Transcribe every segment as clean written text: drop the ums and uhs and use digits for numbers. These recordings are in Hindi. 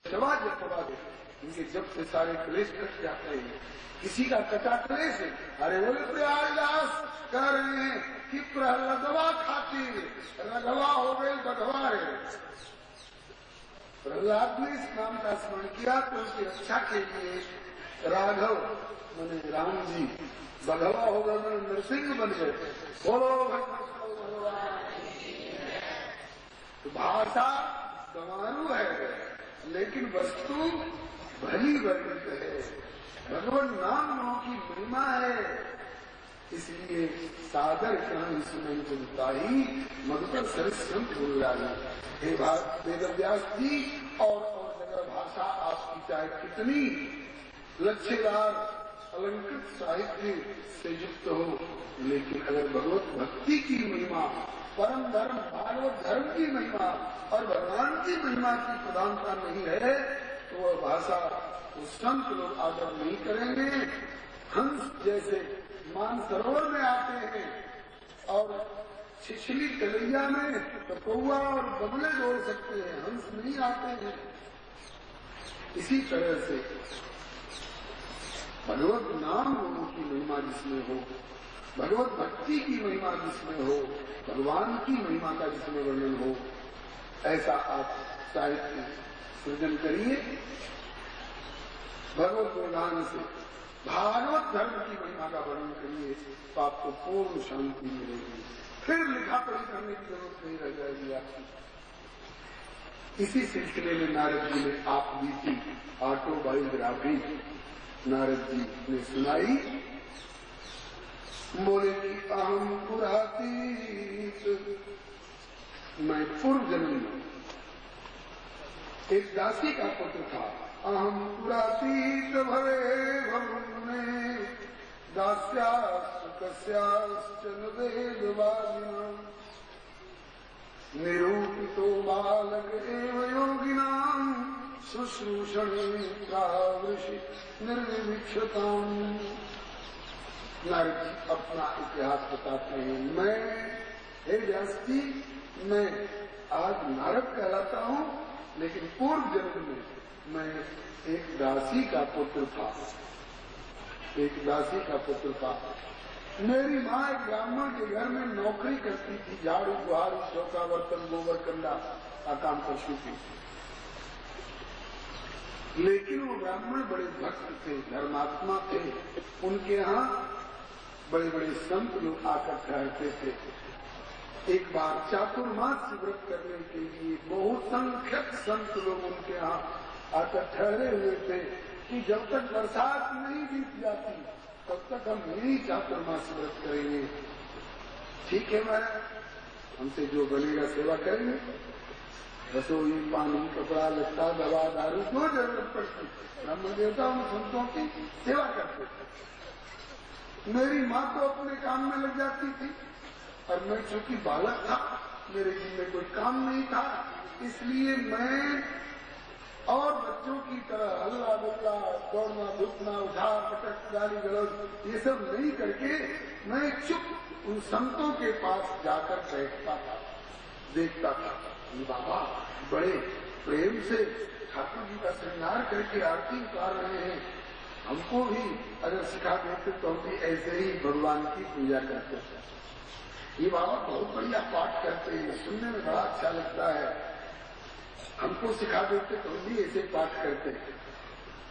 समाज जपवा दे, इनके जब से सारे क्लेश कट जाते हैं। किसी का कटा क्लेश है, अरे बोले प्रयागदास कह रहे हैं कि प्रहलादवा खातिर रघवा हो गए बघवा रे। प्रहलाद ने इस नाम का स्मरण किया तो उसकी रक्षा के लिए राघव माने राम जी, बघवा हो गए मैंने नरसिंह बन गए। बोलो भगवान। तो भाषा गंवारू है लेकिन वस्तु भली वर्णित है। भगवान नाम की महिमा है, इसलिए सादर कहन सुनई जनता ही मधुकर सरस्वत बोल रहा है। हे वेदव्यास जी और जगह भाषा आपकी चाहे कितनी लच्छेदार अलंकृत साहित्य से युक्त हो, लेकिन अगर भगवत भक्ति की महिमा, परम धर्म भागवत धर्म की महिमा और भगवान की महिमा की प्रधानता नहीं है तो वह भाषा वो संत लोग आदर नहीं करेंगे। हंस जैसे मानसरोवर में आते हैं और छिछली तलैया में तो कौआ और बगुले जोड़ सकते हैं, हंस नहीं आते हैं। इसी तरह से भगवत नाम की महिमा जिसमें हो, भगवत भक्ति की महिमा जिसमें हो, भगवान की महिमा का जिसमें वर्णन हो, ऐसा आप साहित्य सृजन करिए। भगवत प्रधान से भागवत धर्म की महिमा का वर्णन करिए तो आपको पूर्ण शांति मिलेगी, फिर लिखा पढ़ी करने की जरूरत नहीं रह जाएगी आपकी। इसी सिलसिले में नारद जी ने आप बीती ऑटोबायोग्राफी नारद जी ने सुनाई। बोले कि अहम पुरातीत, मैं पूर्व जन्म में एक दासी का पुत्र था। अहम पुरातीत भवे भवने दास्यास्तु कस्याश्चन वेदवादिना निरूपितो बालक एव योगिनां शुश्रूषणे प्रावृषि निर्विक्षताम्। नारद जी अपना इतिहास बताते हैं। मैं हे व्यास जी, मैं आज नारद कहलाता हूँ, लेकिन पूर्व जन्म में मैं एक दासी का पुत्र था। एक दासी का पुत्र था। मेरी माँ एक ब्राह्मण के घर में नौकरी करती थी, झाड़ू बुहारू चौका बर्तन गोबर कंडा का काम करती थी। लेकिन वो ब्राह्मण बड़े भक्त थे, धर्मात्मा थे। उनके यहाँ बड़े बड़े संत लोग आकर ठहरते थे। एक बार चातुर्मास व्रत करने के लिए बहुसंख्यक संत लोग उनके यहाँ आकर ठहरे हुए थे कि जब तक बरसात नहीं बीत जाती तब तक हम यही चातुर्मास व्रत करेंगे। ठीक है महाराज, हमसे जो बनेगा सेवा करेंगे। रसोई पानी कपड़ा लत्ता दवा दारू जो जरूरत पड़ती ब्राह्मण देवता उन संतों की सेवा करते थे। मेरी माँ तो अपने काम में लग जाती थी और मैं चूंकि बालक था, मेरे जी में कोई काम नहीं था, इसलिए मैं और बच्चों की तरह हल्ला गुल्ला दौड़ना धूपना उठा पटक गाली गलौज ये सब नहीं करके मैं चुप उन संतों के पास जाकर बैठता था, देखता था। बाबा बड़े प्रेम से ठाकुर जी का श्रृंगार करके आरती उतार रहे हैं, हमको भी अगर सिखा देते तो हम भी ऐसे ही भगवान की पूजा करते थे। ये बाबा बहुत बढ़िया पाठ करते हैं, सुनने में बड़ा अच्छा लगता है, हमको सिखा देते तो हम भी ऐसे पाठ करते,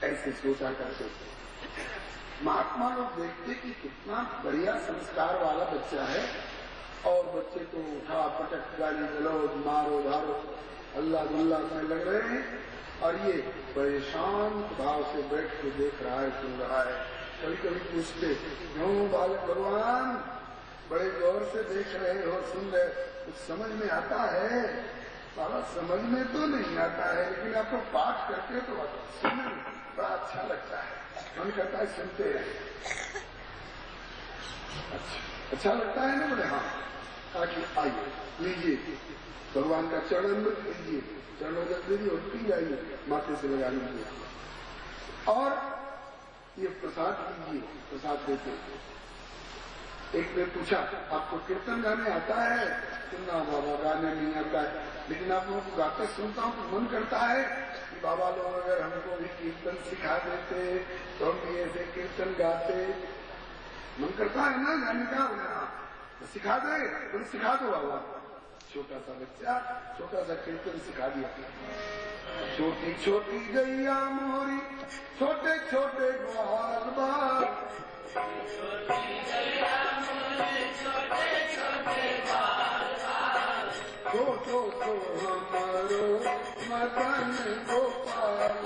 ऐसे सोचा करते थे। महात्मा लोग देखते कि कितना बढ़िया संस्कार वाला बच्चा है और बच्चे को उठा पटक गाली गलौज मारो धारो अल्लाह गुल्ला में लग रहे हैं और ये बड़े शांत भाव से बैठ के देख रहा है, सुन रहा है। कभी कभी पूछते क्यों बालक भगवान बड़े गौर से देख रहे हो, सुन रहे, कुछ समझ में आता है? बाबा समझ में तो नहीं आता है, लेकिन आप तो पाठ करते तो सुनने में बड़ा अच्छा लगता है, मन करता है सुनते रहे। अच्छा लगता है ना? बोले हाँ। ताकि आइए लीजिए भगवान का चरण मृत लीजिए, चरण रख लीजिए और पी जाइए, माथे से लगा लीजिए और ये प्रसाद लीजिए, प्रसाद देते एक ने पूछा, आपको कीर्तन गाने आता है? सुनना बाबा, गाने नहीं आता है, लेकिन आप लोगों को गाते सुनता हूँ तो मन करता है कि बाबा लोग अगर हमको भी कीर्तन सिखा देते तो हम भी ऐसे कीर्तन गाते। मन करता है ना गाने का, तो सिखा दे, तो सिखा दो बाबा। छोटा सा बच्चा छोटा सा कीर्तन सिखा दिया। छोटी छोटी गैया मोरी, छोटे छोटे ग्वाल बाल, तो हमारो मदन गोपाल,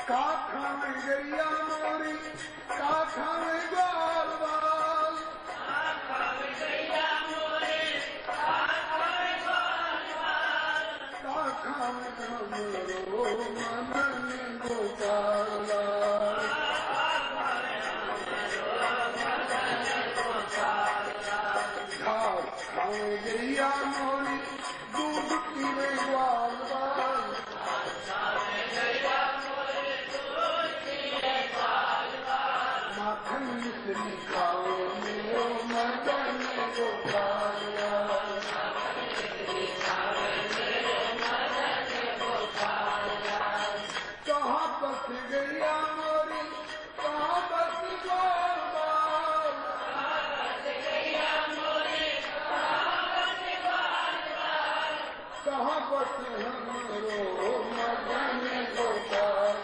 काठा में गैया मोरी, काठा में ग्वाल बाल, काठा में हमरो मदन गोपाल, गैया मोरी दूध पीवे ग्वाल बाल, माखन मिश्री खाओ मेरो मदन गोपाल, कहाँ बस गैया मोरी, कहाँ बस ग्वाल बाल, कहाँ बस हमरो मदन गोपाल,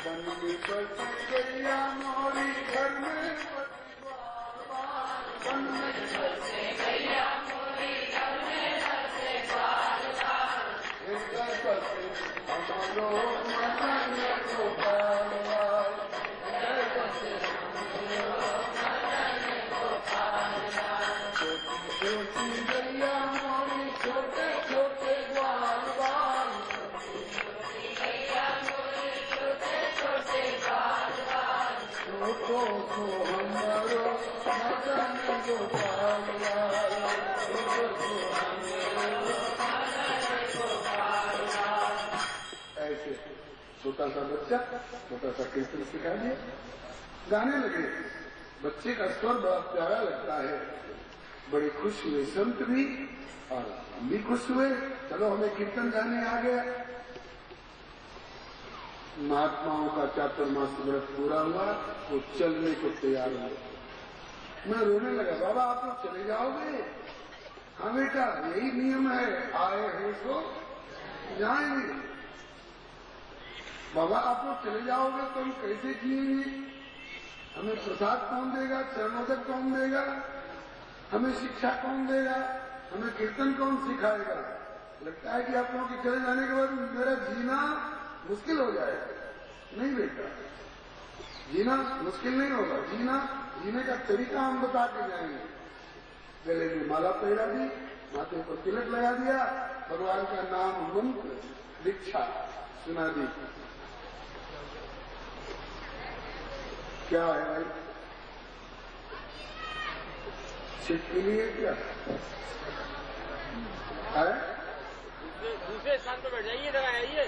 बन में बस गैया मोरी, घर में बस ग्वाल बाल, बन में बस गैया मोरी, घर में बस ग्वाल बाल, हृदय बस हमरो मदन गोपाल, हृदय बस छोटी गैया मोरी, छोटे छोटे ग्वाल बाल, छोटो को हमारो मदन गोपाल, ऐसे छोटा सा बच्चा छोटा सा कीर्तन सिखा दिया, गाने लगे। बच्चे का स्वर बड़ा प्यारा लगता है, बड़े खुश हुए संत भी और हम भी खुश हुए, चलो हमें कीर्तन गाने आ गया। महात्माओं का चातुर्मास व्रत पूरा हुआ, वो चलने को तैयार हुए। मैं रोने लगा, बाबा आप लोग चले जाओगे? हाँ बेटा यही नियम है, आए हैं तो जाएंगे। बाबा आप लोग चले जाओगे तो हम कैसे जिएंगे? हमें प्रसाद कौन देगा, चरणोदक कौन देगा, हमें शिक्षा कौन देगा, हमें कीर्तन कौन सिखाएगा? लगता है कि आप लोगों के चले जाने के बाद मेरा जीना मुश्किल हो जाएगा। नहीं बेटा, जीना मुश्किल नहीं होगा, जीने का तरीका हम बता के जाएंगे। गले में माला पहरा दी, माथे पर तिलक लगा दिया, भगवान का नाम मंत्र दीक्षा सुना दी। क्या है भाई, सिख के लिए क्या है? दूसरे स्थान पर बैठ जाइए, जरा आइए।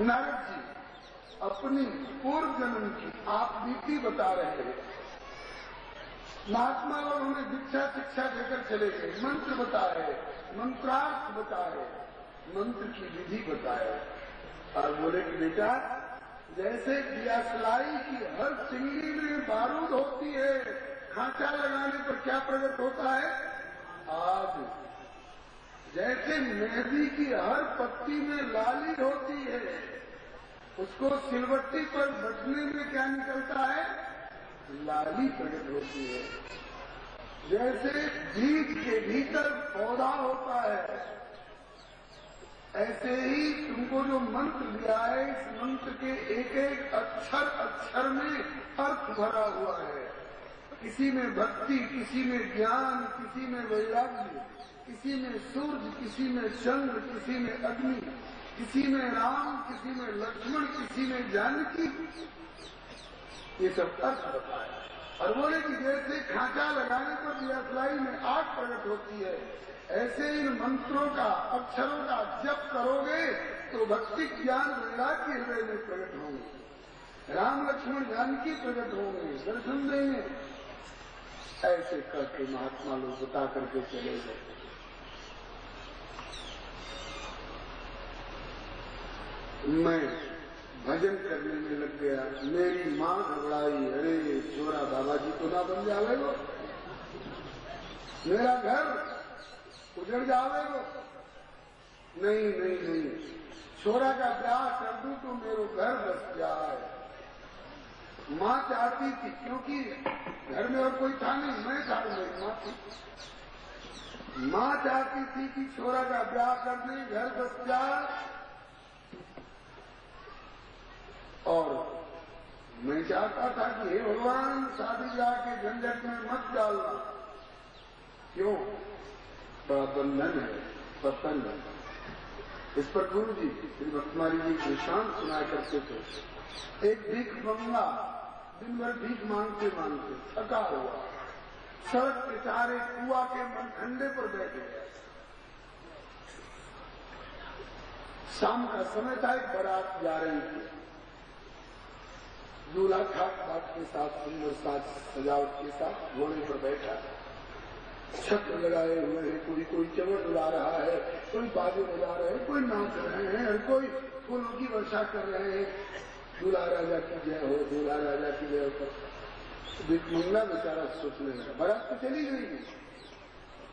नारद जी अपनी पूर्व जन्म की आप बीती बता रहे हैं। महात्मा लोग हमें दीक्षा शिक्षा देकर चले गए, मंत्र बताए, मंत्रार्थ बताए, मंत्र की विधि बताए और बोले कि बेटा जैसे दियासलाई की हर चिंगड़ी में बारूद होती है, खांचा लगाने पर क्या प्रकट होता है आग, जैसे मेहंदी की हर पत्ती में लाली होती है, उसको सिलवट्टी पर बटने में क्या निकलता है लाली प्रकट होती है। जैसे बीज के भीतर पौधा होता है, ऐसे ही तुमको जो मंत्र दिया है इस मंत्र के एक एक अक्षर अक्षर में अर्थ भरा हुआ है। किसी में भक्ति, किसी में ज्ञान, किसी में वैराग्य, किसी में सूर्य, किसी में चंद्र, किसी में अग्नि, किसी में राम, किसी में लक्ष्मण, किसी में जानकी, ये सब अर्थ बताया। और बोले कि जैसे खांचा लगाने पर दियासलाई में आग प्रकट होती है, ऐसे इन मंत्रों का अक्षरों का जप करोगे तो भक्ति ज्ञान वैराग्य हृदय में प्रकट होंगे, राम लक्ष्मण जानकी प्रकट होंगे, दर्शन देंगे। ऐसे करके महात्मा लोग बता करके चले गए। मैं भजन करने में लग गया, मेरी माँ घबराई, अरे छोरा बाबा जी तो ना बन जावेगो, मेरा घर उजड़ जावेगो, नहीं नहीं नहीं, छोरा का ब्याह कर दूं तो मेरे घर बस जाए। माँ चाहती थी, क्योंकि घर में और कोई था नहीं, मैं था, मेरी माँ थी। माँ चाहती थी कि छोरा का ब्याह कर दें, घर बस जाए, और मैं चाहता था कि हे भगवान शादी ब्याह के झंझट में मत डालना। क्यों? बड़ा बंधन है, बर्तन है। इस पर गुरु जी श्री भक्तमारी जी दृष्टांत सुनाया करते थे। एक भीख मंगा दिन भर भीख मांगते मांगते थका हुआ सड़क के किनारे कुआ के मनखंडे पर बैठ गया। शाम का समय था, एक बारात जा रही थी, दूल्हा ठाक बाट के साथ सुंदर साज सजावट के साथ घोड़े पर बैठा है, छत्र लगाए हुए हैं, कोई चमड़ उड़ा रहा है, कोई बाजे बजा रहे हैं, कोई नाच रहे हैं और कोई फूलों की वर्षा कर रहे हैं। दूल्हा राजा की जय हो, दूल्हा राजा की जय हो। भिखमंगा बेचारा सोचने लगा, बारात तो चली गई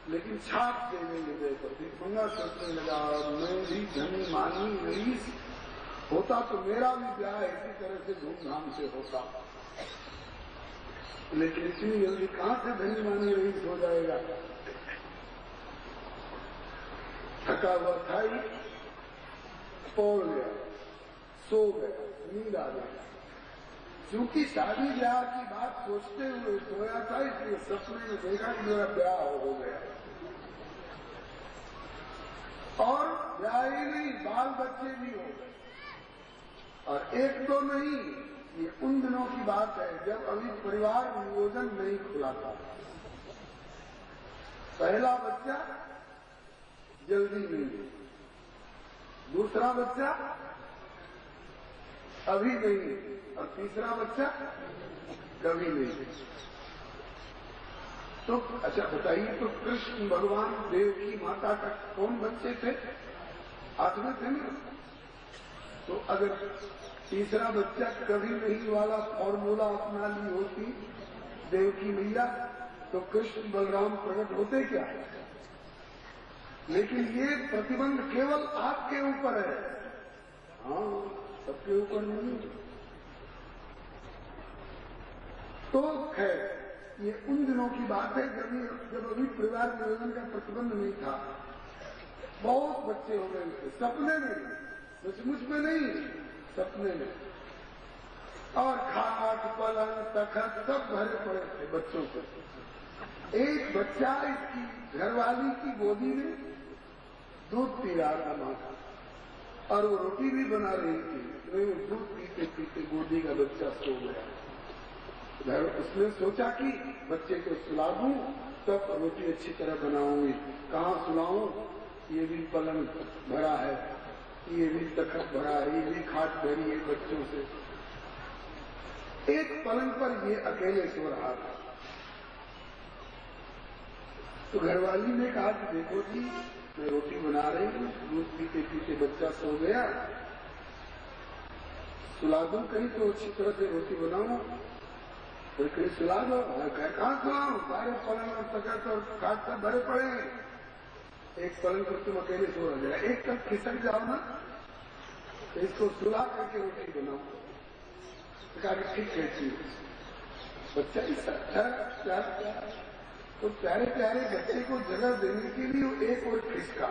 लेकिन छाप देने लगे पर भिखमंगा सोचने लगा, मैं भी धनी मानी रईस होता तो मेरा भी ब्याह इसी तरह से धूमधाम से होता, लेकिन इतनी जल्दी कहां से धनी मानी रईस हो जाएगा। थका हुआ था ही, पौड़ गया, सो गया, नींद आ गया। क्योंकि शादी ब्याह की बात सोचते हुए सोया था, इसलिए सपने में देखा कि मेरा ब्याह हो गया। और ब्याह ही नहीं, बाल बच्चे भी हो गए। और एक तो नहीं, ये उन दिनों की बात है जब अभी परिवार नियोजन नहीं खुला था। पहला बच्चा जल्दी नहीं, दूसरा बच्चा अभी नहीं, और तीसरा बच्चा कभी नहीं। तो अच्छा बताइए, तो कृष्ण भगवान देव की माता का कौन बच्चे थे? 8 में थे ना। तो अगर तीसरा बच्चा कभी नहीं वाला फॉर्मूला अपना ली होती देव की मैया, तो कृष्ण बलराम प्रकट होते क्या? लेकिन ये प्रतिबंध केवल आपके ऊपर है, हाँ सबके ऊपर नहीं। तो खैर ये उन दिनों की बात है जब अभी परिवार नियोजन का प्रतिबंध नहीं था। बहुत बच्चे हो गए थे, सपने में, सचमुच में नहीं, सपने में। और खाट पलंग तखत सब भरे पड़े थे बच्चों को। एक बच्चा इसकी घरवाली की गोदी में दूध पी रहा था मां का, और वो रोटी भी बना रही थी। वो दूध पीते पीते गोदी का बच्चा सो गया। उसने सोचा कि बच्चे को सुला दूं तब रोटी अच्छी तरह बनाऊंगी, कहाँ सुलाऊं, ये भी पलंग भरा है। ये भी तखत भरा है, ये भी खाट भरी है बच्चों से। एक पलंग पर ये अकेले सो रहा था। तो घरवाली ने कहा कि देखो जी, मैं रोटी बना रही हूँ, दूध पीते पीते बच्चा सो गया, सुला दूं कहीं तो अच्छी तरह से रोटी बनाऊं, कोई कहीं सुला दो। कहाँ सुलाऊं, सारे पलंग और तखत और खाट पर भरे पड़े हैं, एक पलंग पर तुम अकेले सो रह जाए, एक तक खिसक जाओ ना, तो इसको सुला करके रोटी बनाओ। कहा कि ठीक कहती है। बच्चा प्यार तो प्यारे प्यारे बच्चे को जगह देने के लिए एक और खिसका।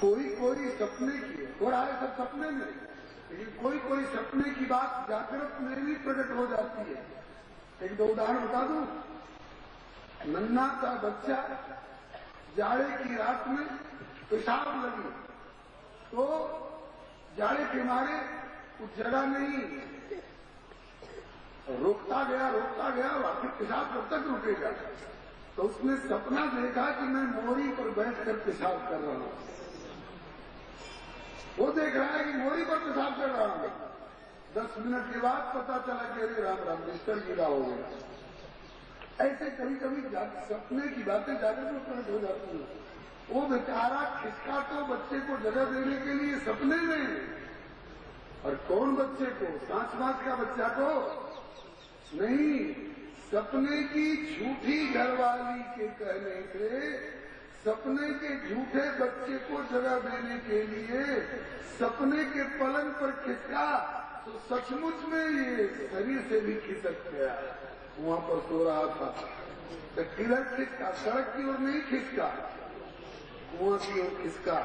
कोई सपने की हो रहा है, सब सपने में, लेकिन कोई सपने की बात जागृत में भी प्रकट हो जाती है। एक दो उदाहरण बता दूं। नन्हा सा बच्चा जाड़े की रात में पेशाब लगी, तो जाड़े के मारे कुछ जगह नहीं, रोकता गया आखिर पेशाब कब तक रुकेगा। तो उसने सपना देखा कि मैं मोरी पर बैठकर पेशाब कर रहा हूं। वो देख रहा है कि मोरी पर पेशाब कर रहा हूं। 10 मिनट के बाद पता चला कि अरे राम बिस्तर गीला हो गया। ऐसे कभी कभी सपने की बातें जागृत में प्रकट हो जाती है। वो बेचारा खिसका तो बच्चे को जगह देने के लिए सपने में, और कौन बच्चे को, सांस का बच्चा को नहीं, सपने की झूठी घरवाली के कहने से, सपने के झूठे बच्चे को जगह देने के लिए सपने के पलंग पर खिसका, तो सचमुच में ये शरीर से भी खिसक गया। वहां पर सो रहा था, तो किधर खिसका, सड़क की ओर नहीं खिसका, कुआं की ओर खिसका।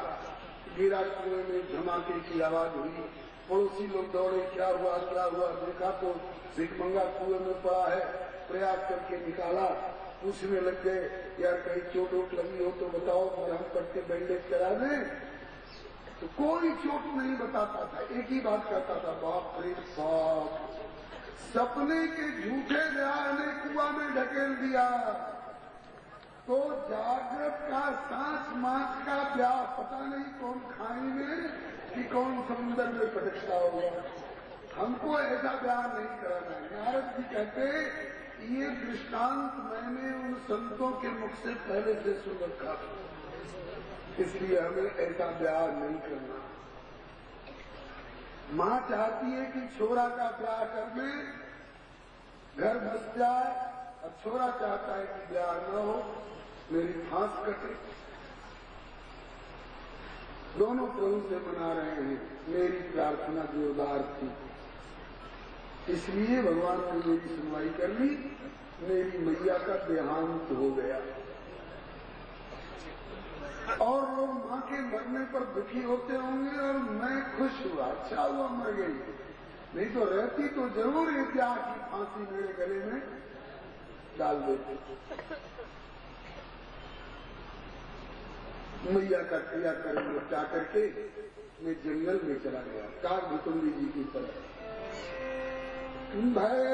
गिरा, कुएं में धमाके की आवाज हुई, पड़ोसी लोग दौड़े, क्या हुआ, देखा तो भिखमंगा कुएं में पड़ा है, प्रयास करके निकाला। पूछने लग गए, यार कहीं चोट वोट लगी हो तो बताओ, हम करके बैंडेज करा दें। तो कोई चोट नहीं बताता था, एक ही बात कहता था, बाप रे बाप, सपने के झूठे ब्याह ने कुआं में ढकेल दिया, तो जागृत का सांस मास का ब्याह पता नहीं कौन खाई में कि कौन समुद्र में पटकता होगा। हमको ऐसा ब्याह नहीं कराना है। नारद जी कहते, ये दृष्टांत मैंने उन संतों के मुख से पहले से सुन रखा, इसलिए हमें ऐसा ब्याह नहीं करना। माँ चाहती है कि छोरा का ब्याह कर दे, घर बस जाए, और छोरा चाहता है कि ब्याह न हो, मेरी फांस कटे। दोनों प्रभु से मना रहे हैं। मेरी प्रार्थना जोरदार थी, इसलिए भगवान ने मेरी सुनवाई कर ली। मेरी मैया का देहांत हो गया, और लोग मां के मरने पर दुखी होते होंगे, और मैं खुश हुआ, अच्छा हुआ मर गई, नहीं तो रहती तो जरूर ये प्यार की फांसी मेरे गले में डाल देती। मैया का क्रियाकर्म निपटा करके मैं जंगल में चला गया, काग भुकुंडी जी की तरह। भय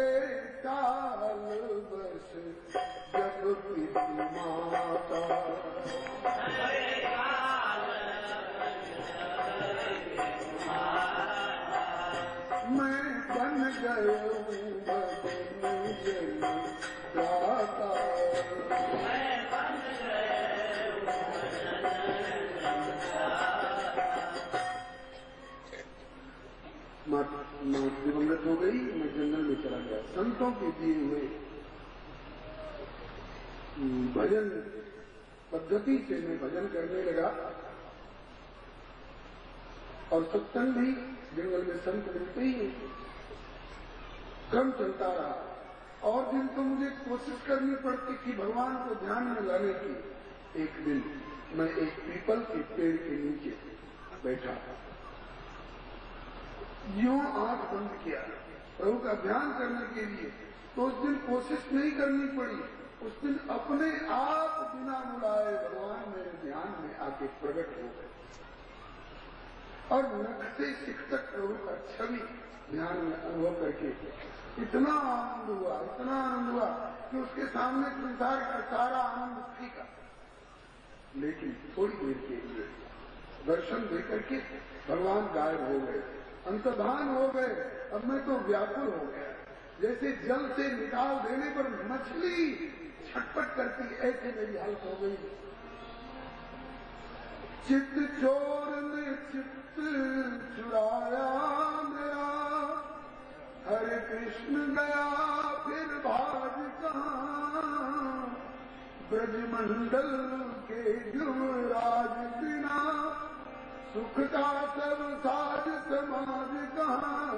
काल बस जब पिता माता, मैं बन गया बदन जन दाता। दिवंगत हो गई, मैं जंगल में चला गया। संतों के दिए हुए भजन पद्धति से मैं भजन करने लगा, और सत्संग भी जंगल में संत मिलते ही क्रम चलता रहा। और दिन तो मुझे कोशिश करनी पड़ती कि भगवान को ध्यान में लाने की। एक दिन मैं एक पीपल के पेड़ के नीचे बैठा, यूं आंख बंद किया प्रभु का ध्यान करने के लिए, तो उस दिन कोशिश नहीं करनी पड़ी। उस दिन अपने आप बिना बुलाए भगवान मेरे ध्यान में आके प्रकट हो गए, और नख से सिख तक प्रभु का छवि ध्यान में अनुभव करके इतना आनंद हुआ कि उसके सामने संसार का सारा आनंद फीका। लेकिन थोड़ी देर के लिए दर्शन देकर के भगवान गायब हो गए, अंतर्धान हो गए। अब मैं तो व्याकुल हो गया, जैसे जल से निकाल देने पर मछली छटपट करती, ऐसे मेरी हालत हो गई। चित चोर ने चित्त चुराया मेरा, हरे कृष्ण गया फिर भाज कहाँ, ब्रजमंडल के युवराज बिना सुख का सब साज समाज कहाँ।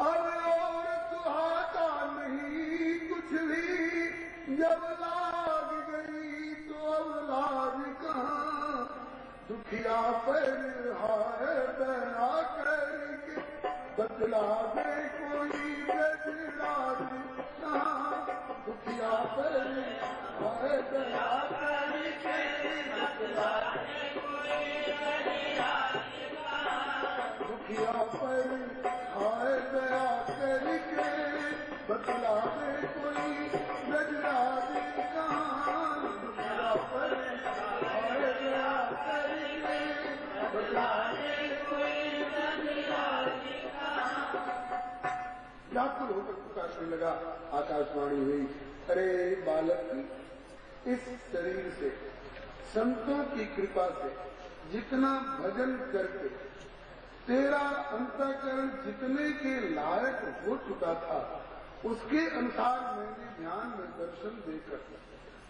अब और सुहाता नहीं कुछ भी, जब लाग गई तो अब लाज कहाँ। दुखिया पर हाय दया करके बदला दे कोई ब्रजराज कहाँ। दुखिया पर हाय दया करके बदला दे कोई ब्रजराज कहाँ। दुखिया पर हाय दया करके बदला दे कोई ब्रजराज कहाँ। दुखिया पर हाय दया करके बदला दे कोई ब्रजराज कहाँ। व्याकुल होकर पुकारने लगा। आकाशवाणी हुई, अरे बालक, इस शरीर से संतों की कृपा से जितना भजन करके तेरा अंतःकरण जितने के लायक हो चुका था, उसके अनुसार मैंने ध्यान में दर्शन देकर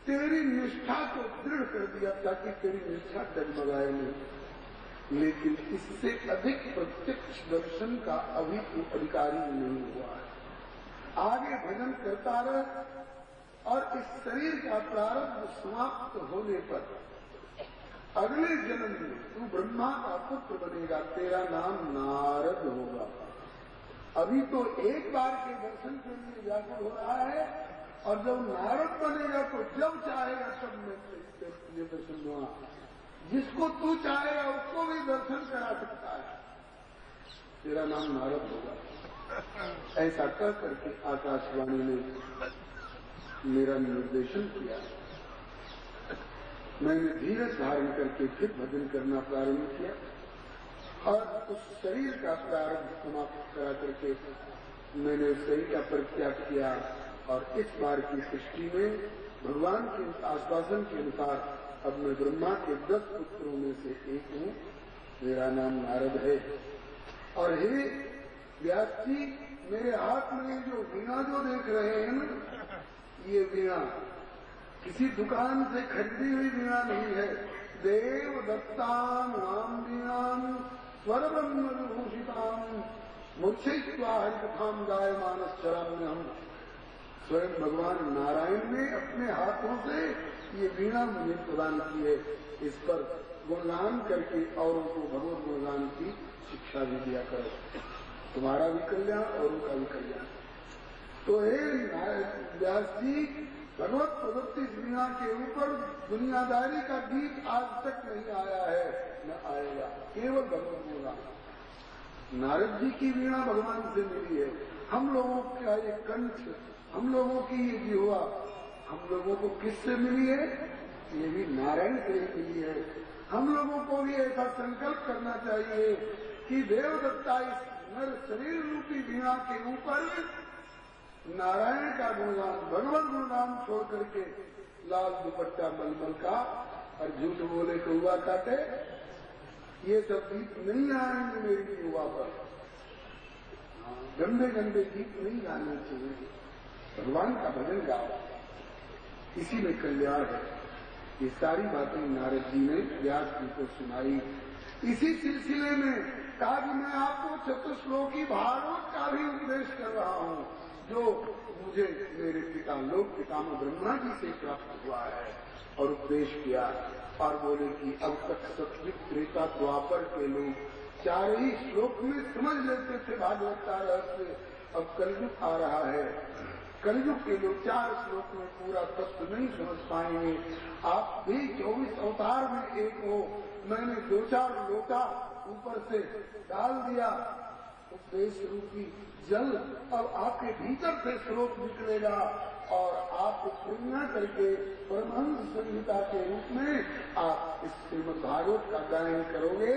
तेरी निष्ठा को दृढ़ कर दिया ताकि तेरी निष्ठा डगमगाए नहीं। लेकिन इससे अधिक प्रत्यक्ष दर्शन का अभी तू अधिकारी नहीं हुआ है। आगे भजन करता रह और इस शरीर का प्रारंभ समाप्त होने पर अगले जन्म में तू ब्रह्मा का पुत्र बनेगा, तेरा नाम नारद होगा। अभी तो एक बार के दर्शन के लिए व्याकुल हो रहा है, और जब नारद बनेगा तो जब चाहेगा सब में ये दर्शन दूंगा। जिसको तू चाहेगा उसको भी दर्शन करा सकता है, तेरा नाम नारद होगा। ऐसा कर करके आकाशवाणी ने मेरा निर्देशन किया। मैंने धीरज धारण करके फिर भजन करना प्रारंभ किया और उस शरीर का प्रारंभ समाप्त करा करके मैंने उस शरीर का परित्याग किया। और इस बार की सृष्टि में भगवान के आश्वासन के अनुसार अब मैं ब्रह्मा के 10 पुत्रों में से एक हूँ। मेरा नाम नारद है। और हे व्यास जी, मेरे हाथ में जो वीणा जो देख रहे हैं ना, ये वीणा किसी दुकान से खरीदी हुई वीणा नहीं है। देव दत्ताम नाम वीणाम स्वरब्रह्म विभूषिताम मूर्छयित्वा हरिकथाम गायमानस चराम्यहम्। स्वयं भगवान नारायण ने अपने हाथों से ये वीणा मुझे प्रदान की है। इस पर गुणगान करके औरों को भगवत गुणगान की शिक्षा भी दिया करो, तुम्हारा भी कल्याण और उनका भी कल्याण। तो हे व्यास जी, भगवत प्रदत्त इस वीणा के ऊपर दुनियादारी का गीत आज तक नहीं आया है, न आएगा, केवल भगवत गुणगान। नारद जी की वीणा भगवान से मिली है। हम लोगों का ये कंठ, हम लोगों की ये जिह्वा, हम लोगों को किससे मिली है? ये भी नारायण से ही मिली है। हम लोगों को भी ऐसा संकल्प करना चाहिए कि देवदत्ता इस नर शरीर रूपी वीणा के ऊपर नारायण का गुणगान, भगवत गुणगान छोड़ करके लाल दुपट्टा मलमल का और झूठ बोले कौआ काटे, ये सब गीत नहीं आएंगे मेरी युवा पर। गंदे गंदे गीत नहीं गाने चाहिए, भगवान का भजन गाओ, इसी में कल्याण है। ये सारी बातें नारद जी ने व्यास जी को सुनाई। इसी सिलसिले में कहा कि मैं आपको चतुश्लोकी भागवत का भी उपदेश कर रहा हूँ, जो मुझे मेरे पिता लोक पितामह ब्रह्मा जी से प्राप्त हुआ है। और उपदेश किया और बोले कि अब तक सतयुग त्रेता द्वापर के लोग 4 ही श्लोक में समझ लेते थे भागवत का रहस्य। अब कलयुग आ रहा है, कलयुग के लोग 4 श्लोक में पूरा तत्व नहीं समझ पाएंगे। आप भी 24 अवतार में एक हो, मैंने 2-4 लोटा ऊपर से डाल दिया उपदेश रूपी जल अब आपके भीतर से स्रोत निकलेगा और आप प्रेरणा करके परमहंस संहिता के रूप में आप इस श्रीमद् भागवत का गायन करोगे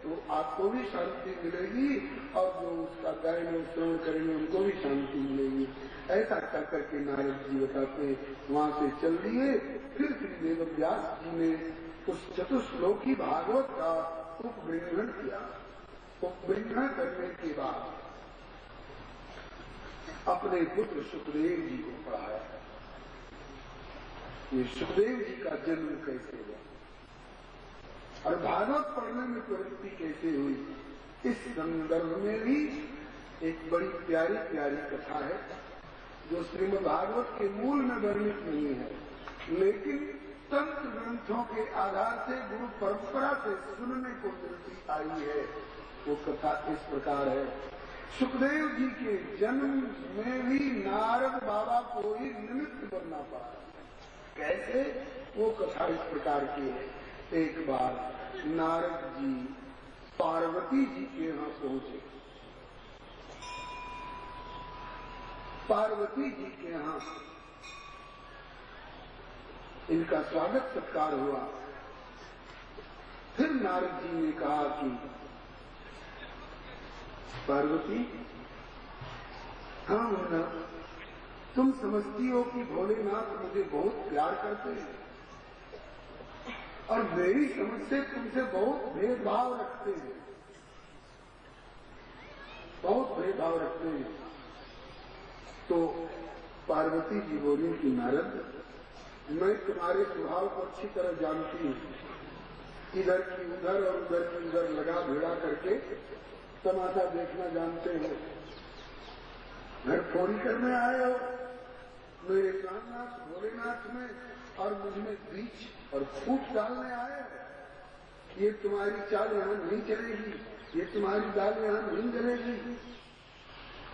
तो आपको भी शांति मिलेगी और जो उसका गायन और श्रवण करेंगे उनको भी शांति मिलेगी। ऐसा कर करके नारद जी बताते वहां से चल दिए। फिर श्री वेदव्यास जी ने उस चतुश्लोकी भागवत का उपबृंहण किया। उपबृंहण करने के बाद अपने पुत्र सुखदेव जी को पढ़ाया। ये सुखदेव जी का जन्म कैसे हुआ और भागवत पढ़ने में प्रवृत्ति कैसे हुई, इस संदर्भ में भी एक बड़ी प्यारी प्यारी कथा है जो श्रीमद् भागवत के मूल में वर्णित नहीं है, लेकिन तंत्र ग्रंथों के आधार से गुरु परंपरा से सुनने को मिलती आई है। वो कथा इस प्रकार है। सुखदेव जी के जन्म में भी नारद बाबा को ही निमित्त बनना पड़ा। कैसे? वो कथा इस प्रकार की है। एक बार नारद जी पार्वती जी के यहाँ पहुंचे। पार्वती जी के यहाँ इनका स्वागत सत्कार हुआ। फिर नारद जी ने कहा कि पार्वती, हाँ मुन्ना, तुम समझती हो कि भोलेनाथ मुझे बहुत प्यार करते हैं और मेरी समझ से तुमसे बहुत भेदभाव रखते हैं, बहुत भेदभाव रखते हैं। तो पार्वती जी बोली कि नारद, मैं तुम्हारे स्वभाव को अच्छी तरह जानती हूँ। इधर की उधर और उधर की उधर लगा भिड़ा करके तमाशा देखना जानते हो। घर फोड़ी करने आए हो मेरे प्राणनाथ भोलेनाथ में और मुझमें बीच और फूट डालने आए हो। ये तुम्हारी चाल यहाँ नहीं चलेगी, ये तुम्हारी दाल यहाँ नहीं चलेगी।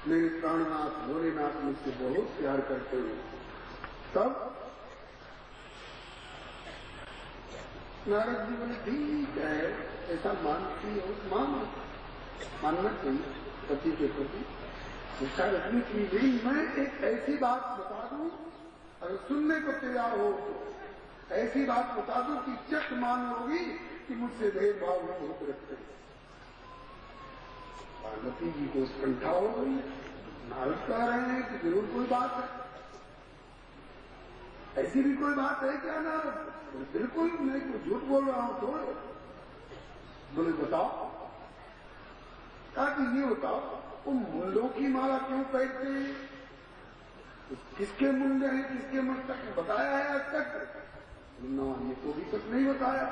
मेरे प्राणनाथ भोलेनाथ मुझसे बहुत प्यार करते हो। तब नारद जी बोले ठीक है, ऐसा मानती हो, मानना चाहिए पति के प्रति इच्छा रखनी चाहिए। लेकिन मैं एक ऐसी बात बता दूं, अगर सुनने को तैयार हो तो ऐसी बात बता दूं कि चट मान लोगी कि मुझसे भेदभाव नहीं होते रखते। पार्वती जी को उत्कंठा हो गई। नारद कह रहे हैं कि जरूर कोई बात है, ऐसी भी कोई बात है क्या नारद? बिल्कुल मैं कुछ झूठ बोल रहा हूं थोड़े। बोले बताओ। कहा कि ये बताओ, वो मुंडों की माला क्यों पहनते हैं? किसके मुंडे हैं, किसके मस्तक है, बताया है आज तक? ना, ये को भी तक नहीं बताया।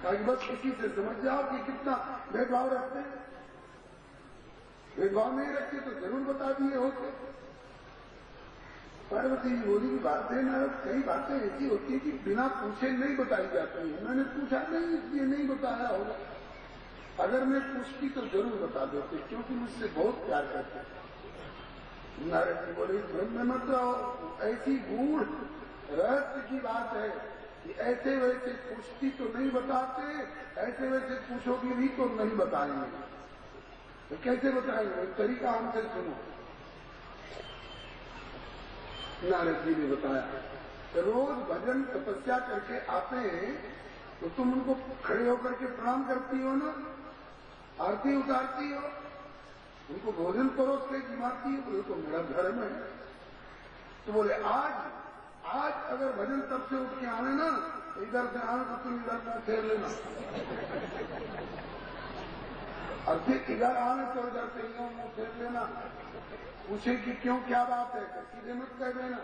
कहा कि बस किसी से समझ जाओ कि कितना भेदभाव रखते हैं। भेदभाव नहीं रखते तो जरूर बता दिए होते। पार्वती जी बोली की बात है ना, कई बातें ऐसी होती है कि बिना पूछे नहीं बताई जाती है। मैंने पूछा नहीं इसलिए नहीं बताया होगा। अगर मैं पूछती तो जरूर बता देते, क्योंकि मुझसे बहुत प्यार करते हैं। नारद जी बोले भ्रम में मत रहो, ऐसी गूढ़ रहस्य की बात है कि ऐसे वैसे पूछती तो नहीं बताते, ऐसे वैसे पूछोगी भी तो नहीं बताएंगे। तो कैसे बताएंगे? तरीका हमसे सुनो। नारद जी ने बताया रोज भजन तपस्या करके आते हैं तो तुम उनको खड़े होकर के प्रणाम करती हो ना, आरती उतारती हो, उनको भोजन परोस के जिमाती हो। बोले तो मेरा धर्म है। तो बोले आज अगर भजन तब से उठ के आने ना, इधर से आने तो तुम इधर मुंह फेर लेना, और फिर इधर आने तो इधर से यूं मुंह फेर लेना। पूछे कि क्यों, क्या बात है? सीधे मत कह देना,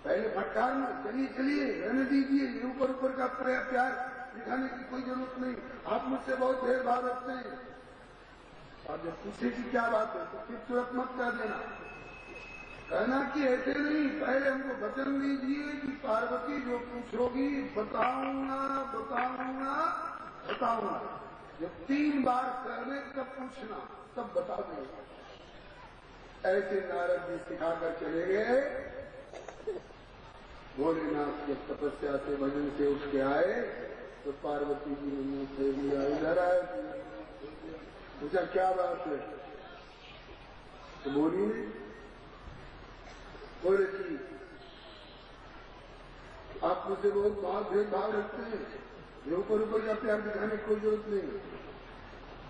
पहले फटकारना, चलिए चलिए रहने दीजिए, ऊपर ऊपर का प्यार दिखाने की कोई जरूरत नहीं, आप मुझसे बहुत भेदभाव रखते हैं। और जब पूछे कि क्या बात है तो फिर तुरंत मत कह देना, कहना कि ऐसे नहीं, पहले हमको वचन दीजिए कि पार्वती जो पूछोगी बताऊंगा बताऊंगा बताऊंगा। जब 3 बार कहने तब पूछना, तब बता देगा। ऐसे नारद जी सिखाकर चले गए। भोलेनाथ जब तपस्या से भजन से उठ के आए तो पार्वती जी ने मुंह फेर लिया, इधर आए। पूछा क्या बात है? तो बोली नहीं। बोले कि आप मुझसे बहुत भेदभाव रखते हैं, ये ऊपर ऊपर का प्यार दिखाने की कोई जरूरत नहीं।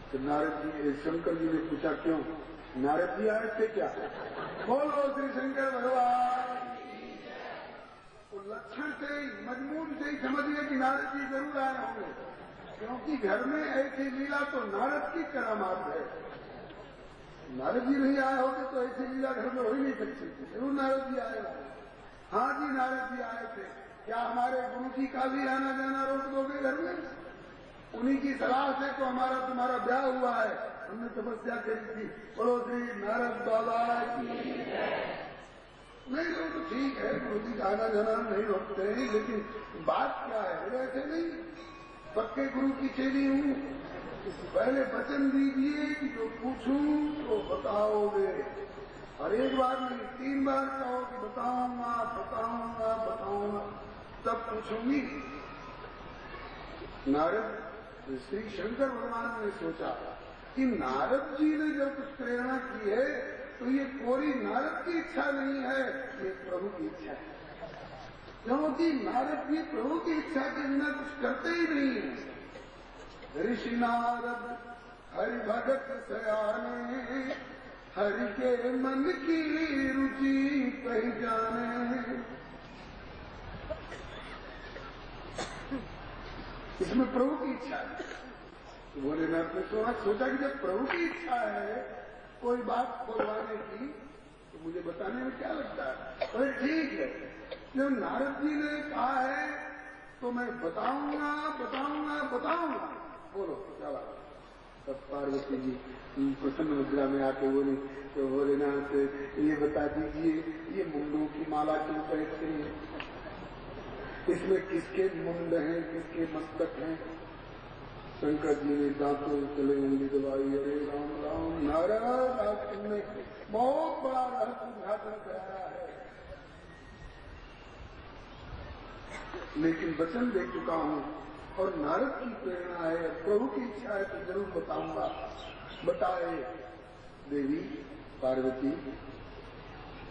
तो नारद जी शंकर जी ने पूछा क्यों? नारद जी आए थे क्या? बोलो श्री शंकर भगवान। तो लक्षण से ही मजमून से ही समझिए कि नारद जी जरूर आए होंगे, क्योंकि घर में ऐसी लीला तो नारद की करामात है। नारद जी नहीं आए होते तो ऐसी लीला घर में हो ही नहीं सकती थी। जरूर नारद जी आए। हाँ जी, नारद जी आए थे। क्या हमारे गुरु जी का भी आना जाना रोक दोगे घर में? उन्हीं की सलाह से तो हमारा तुम्हारा ब्याह हुआ है। हमने तपस्या करी थी। बोलो श्री नारद बाबा की। नहीं तो ठीक है, गुरु जी का आना जाना नहीं रोकते हैं, लेकिन बात क्या है? वैसे नहीं, पक्के गुरु की चेली हूँ। पहले वचन दीजिए कि जो पूछूं तो बताओगे, और एक बार नहीं 3 बार कहो कि बताऊंगा बताऊंगा बताऊंगा, तब पूछूंगी। नारद श्री शंकर भगवान ने सोचा कि नारद जी ने जब कुछ प्रेरणा की है तो ये कोई नारद की इच्छा नहीं है, ये प्रभु की इच्छा है। क्योंकि नारद जी प्रभु की इच्छा के बिना कुछ करते ही नहीं है। ऋषि नारद हरि भगत सयाने, हरि के मन की रुचि पहचाने। इसमें प्रभु की इच्छा है। तो भोलेनाथ ने सोचा कि जब प्रभु की इच्छा है कोई बात बोलवाने की, तो मुझे बताने में क्या लगता है? अरे ठीक है, जब नारद जी ने कहा है तो मैं बताऊंगा बताऊंगा बताऊंगा। बोलो क्या बात? तब पार्वती जी प्रसन्न मुद्रा में आके बोली, तो भोलेनाथ ये बता दीजिए, ये मुंडों की माला क्यों पहनते हैं? इसमें किसके मुंड हैं, किसके मस्तक हैं? शंकर जी ने दांतों चले उंगली दबाई। अरे राम राम, नारद आज तुमने बहुत बड़ा रहस्य उद्घाटन कराया है, लेकिन वचन दे चुका हूं और नारद की प्रेरणा है, प्रभु की इच्छा है तो जरूर बताऊंगा। बताए देवी पार्वती।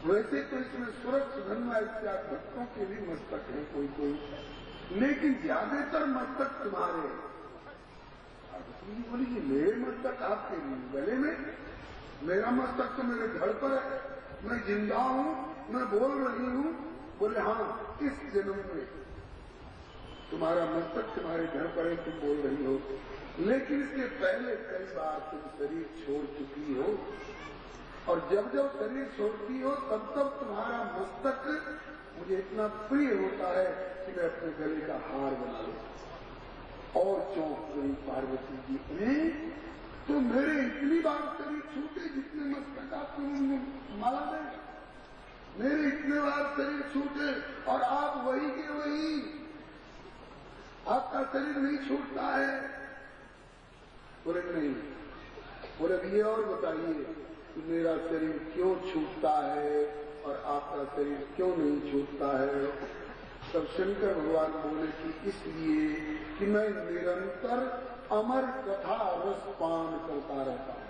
वैसे तो इसमें सूरज सुधन्वा इत्यादि भक्तों के भी मस्तक हैं कोई कोई, लेकिन ज्यादातर मस्तक तुम्हारे। पार्वती बोली कि मेरे मस्तक आपके गले में? मेरा मस्तक तो मेरे घर पर है, मैं जिंदा हूं, मैं बोल रही हूं। बोले हाँ, इस जन्म में तुम्हारा मस्तक तुम्हारे घर पर है, तुम बोल रही हो, लेकिन इसके पहले कई बार तुम शरीर छोड़ चुकी हो, और जब जब शरीर छोड़ती हो तब तब तुम्हारा मस्तक मुझे इतना प्रिय होता है कि मैं अपने गले का हार बना लूं। और चौंक गई पार्वती जी ने, तो मेरे इतनी बार शरीर छूटे जितने मस्तक आपको माला दें? मेरे इतने बार शरीर छूटे और आप वही के वही, आपका शरीर नहीं छूटता है? बोले नहीं। बोले ये और बताइए कि मेरा शरीर क्यों छूटता है और आपका शरीर क्यों नहीं छूटता है? तब शंकर भगवान बोले कि इसलिए कि मैं निरंतर अमर कथा रस पान करता रहता हूं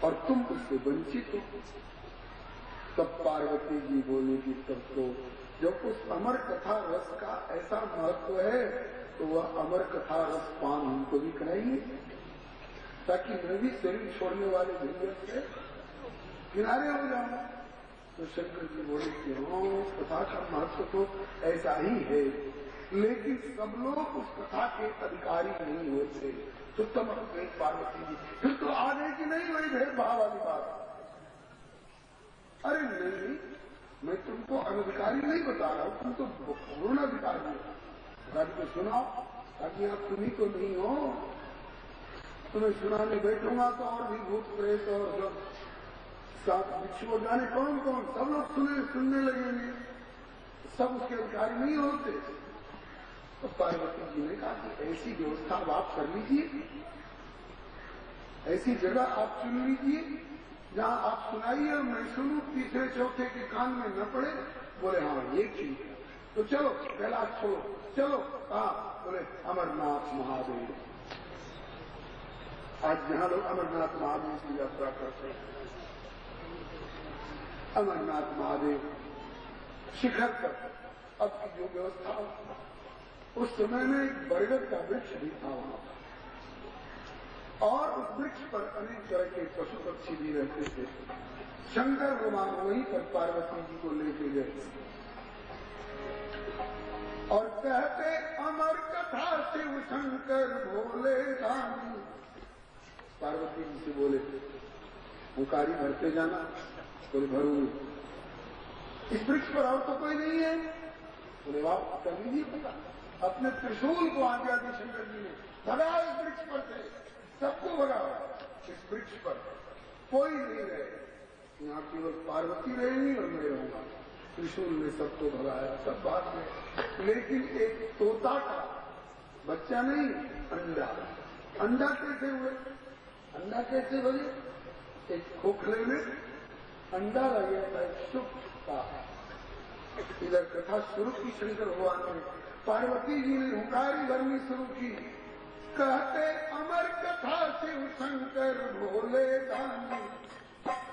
और तुम उससे वंचित हो। तब पार्वती जी बोली कि तब तो जब उस अमर कथा रस का ऐसा महत्व है तो वह अमर कथा रस पान हमको भी कराइए, ताकि मैं भी शरीर छोड़ने वाले झंझट से किनारे हो जाऊं। तो शंकर जी बोले कि हाँ, कथा का महत्व तो ऐसा ही है, लेकिन सब लोग उस कथा के अधिकारी नहीं होते। तो तब अपने पार्वती जी फिर तो आ गए कि नहीं वही भेदभाव वाली बात। अरे नहीं, मैं तुमको अनधिकारी नहीं बता रहा हूं, तुम तो पूर्ण अधिकारी हो। राजी को सुनाओ, ताकि आप तुम्ही तो नहीं हो। तुम्हें सुनाने बैठूंगा तो और भी भूत प्रेत और सब साथ बिच्छू जाने कौन कौन सब लोग सुनने लगेंगे, सब उसके अधिकारी नहीं होते। तो पार्वती जी ने कहा कि ऐसी व्यवस्था आप कर लीजिए, ऐसी जगह आप चुन लीजिए जहां आप सुनाइए और मैं सुनूं, तीसरे चौथे के कान में न पड़े। बोले हाँ ये ठीक है, तो चलो कैलाश छोड़ो, चलो कहा? बोले अमरनाथ महादेव। आज जहां लोग अमरनाथ महादेव की यात्रा करते हैं, अमरनाथ महादेव शिखर पर अब की जो व्यवस्था, उस समय में एक बरगद का वृक्ष भी था वहां पर, और उस वृक्ष पर अनेक तरह के पशु पक्षी भी रहते थे। शंकर भगवान वहीं पर पार्वती जी को लेके गए और कहते अमर कथा शिव शंकर भोले दानी। पार्वती जी से बोले हुकारी भरते जाना, बोले भरूंगी। इस वृक्ष पर और तो कोई नहीं है, बोले वाह कर लीजिए पता। अपने त्रिशूल को आज्ञा दी शंकर जी ने, भगाओ इस वृक्ष पर से, सबको भगाओ। इस वृक्ष पर कोई नहीं रहे, यहाँ केवल पार्वती रहेंगी और मैं रहूंगा। त्रिशूल ने सबको भगाया, सब बात में। लेकिन एक तोता का बच्चा नहीं, अंडा। अंडा कैसे हुए, अंडा कैसे बने? एक खोखले में अंडा रह गया था, एक शुभ का। इधर कथा शुरू की शंकर भगवान ने, पार्वती जी ने हुकारी भरनी शुरू की। कहते अमर कथा शिव शंकर भोले दानी,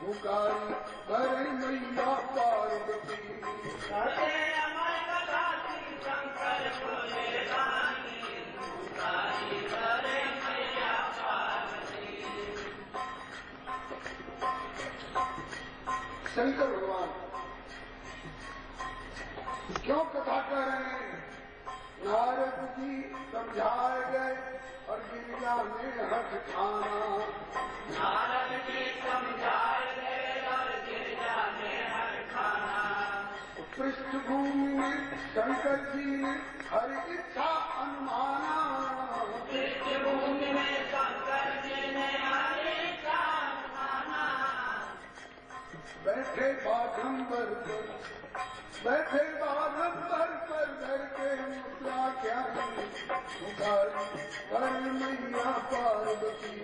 हुकारी भरे मैया पार्वती। कहते अमर कथा शिव शंकर भोले दानी, हुकारी भरे मैया पार्वती। शंकर भगवान क्यों कथा कर रहे हैं? नारद जी समझाए गए और गिरिजा में हट खाना। नारद जी समझाए गए और गिरजा में हर खाना। पृष्ठभूमि में शंकर जी ने हर इच्छा अनुमाना। पृष्ठभूमि में शंकर जी ने हर इच्छा अनुमाना। बैठे बाघंबर पर, बैठे बाघंबर पर घर के मुद्रा क्या हुकारी भरे मैया पार्वती।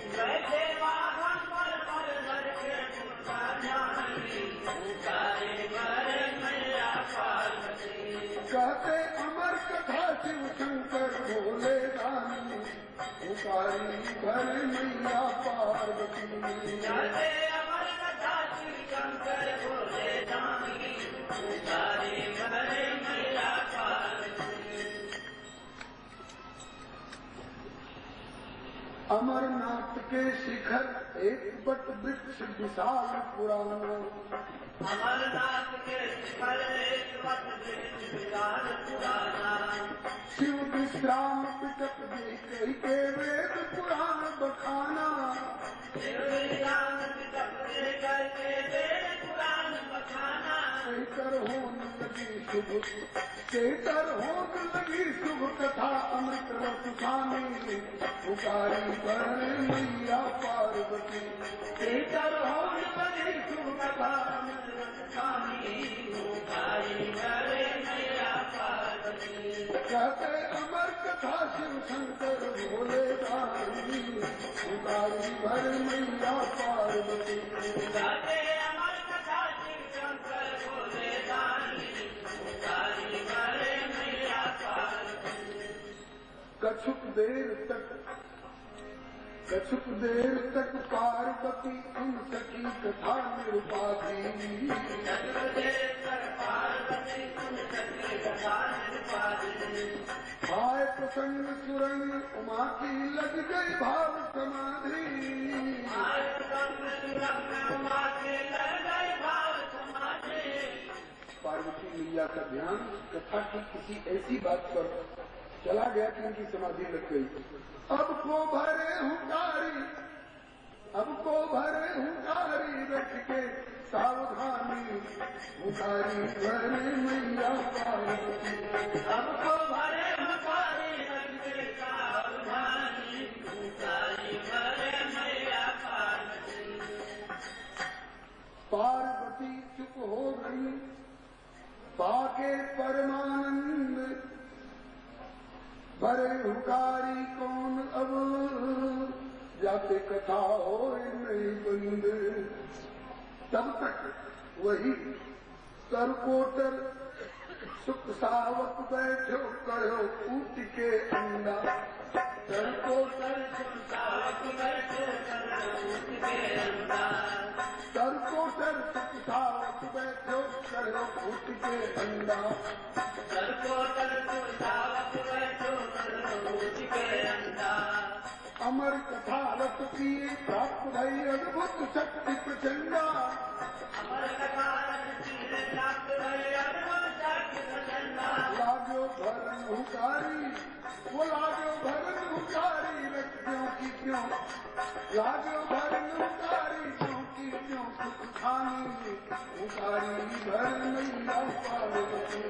बैठे बाघंबर पर घर के मुद्रा जानी, हुकारी भरे मैया पार्वती। कहते अमर कथा शिव शंकर भोले दानी, हुकारी भरे मैया पार्वती। कहते अमर कथा शिव शंकर भोले दानी, हुकारी भरे मैया पार्वती। अमरनाथ के शिखर एक बट वृक्ष विशाल पुराना। अमरनाथ के शिखर एक वट वृक्ष विशाल पुराना। शिव विश्राम पिटक दे के वेद पुराण बखाना। शिव विश्राम पिटक दे करके वेद पुराण बखाना। कहकर होने लगी शुभ, कहकर होने लगी शुभ कथा अमृत रस खानी, हुकारी भरे मैया पार्वती। कहकर होने लगी शुभ कथा अमृत रस खानी, हुकारी भरे मैया पार्वती। कहते अमर कथा शिव शंकर भोले दानी, हुकारी भरे मैया पार्वती। कहते अमर कथा शिव शंकर भोले दानी, हुकारी भरे मैया पार्वती। कछुक देर तक पार्वती सुन सकी कथा निरुपाधी। हाय प्रसन्न सुरंग उमा की लग गई भाव समाधि। पार्वती मैया का ध्यान कथा की किसी ऐसी बात पर चला गया कि उनकी समाधि लग गई। अब को भरे हुकारी, अब को भरे हुकारी रख के सावधानी, हुकारी भरे मैया पार्वती। अब को भरे हुकारी रख के सावधानी, हुकारी भरे मैया पार्वती। पार्वती चुप हो गई पाके परमानंद, भरे हुकारी कौन अब जाते कथा हो नहीं बंद। तब तक वही सरकोटर सुख सावक बैठो करो ऊट के अंडा तरको तर सुख सावक बैठो करो ऊट के अंडा तरको तर सुख सावक बैठो करो ऊट के अंडा तरको तर सुख सावक बैठो करो ऊट के अंडा अमर कथा रस पिए प्राप्त भई अद्भुत शक्ति प्रचंडा अमर कथा रस पिए प्राप्त भई अद्भुत शक्ति प्रचंडा लागो भरन हुकारी वो लागो भरन हुकारी क्यों की क्यों लागो भरन हुकारी क्यों की क्यों सुख खानी हुकारी भर मैया पार्वती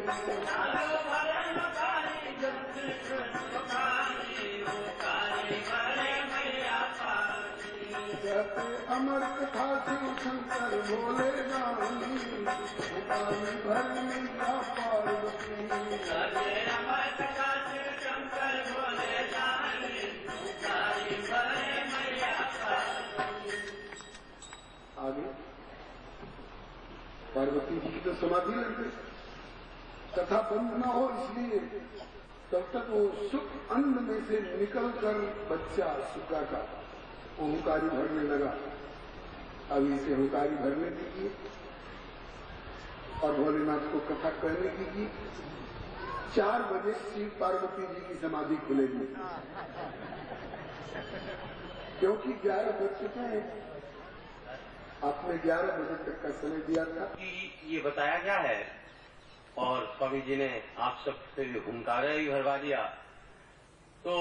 लागो भरन हुकारी क्यों की क्यों सुख खानी हुकारी भर मैया पार्वती कहते अमर कथा शिव शंकर भोले रानी हुकारी भर मैया पार्वती कहते अमर कथा शिव शंकर भोले रानी हुकारी भर मैया पार्वती आगे पार्वती जी की तो समाधि लग गई कथा बंद न हो इसलिए तब तक वो सुख अन्न में से निकलकर बच्चा सुगा का ओंकारी भरने लगा। अब इसे ओंकारी भरने दीजिए और भोलेनाथ को कथा कहने दीजिए। 4 बजे शिव पार्वती जी की समाधि खुलेगी क्योंकि 11 बज चुके हैं। आपने 11 बजे तक का समय दिया था कि ये बताया गया है और स्वामी जी ने आप सब से हुंकारा ही भरवा दिया। तो